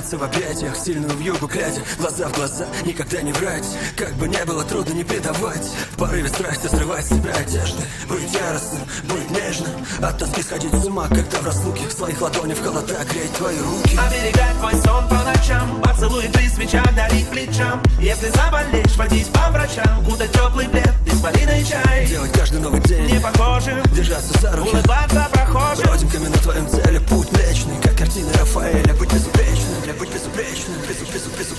Согреваться в объятиях, сильную вьюгу глядя, глаза в глаза, никогда не врать. Как бы не было трудно не предавать, в порыве страсти срывать с себя одежды. Быть яростным, быть нежным, от тоски сходить с ума, когда в разлуке в своих ладонях в холода греть твои руки. Оберегать твой сон по ночам, поцелуй при свечах дарить плечам. Если заболеешь, водить по врачам, кутать теплый плед, беспалийный чай. Делать каждый новый день не похожим, держаться за руки, улыбаться прохожим. родинками на твоем теле путь млечный, как картины Рафаэля. Быть безупречным, для быть безупречным, безупречным.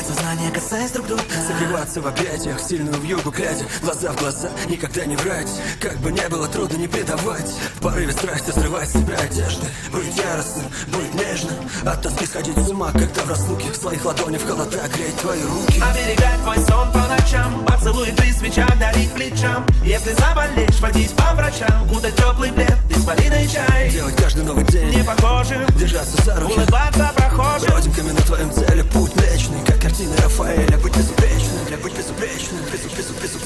Сознание, касаясь друг друга. Согреваться в объятиях, сильную вьюгу глядя, глаза в глаза, никогда не врать. Как бы не было трудно не предавать, в порыве страсти срывать с себя одежды. Быть яростным, быть нежным, от тоски сходить с ума, когда в разлуке в своих ладонях в холода греть твои руки. Оберегать твой сон по ночам, поцелуй при свечах дарить плечам. Если заболеешь, водить по врачам, кутать теплый плед, беспалийный чай. Делать каждый новый день не похожим, держаться за руки, улыбаться прохожим. родинками на твоем теле путь млечный, как картины Рафаэля. Быть безупречным, для быть безупречным, безупречным.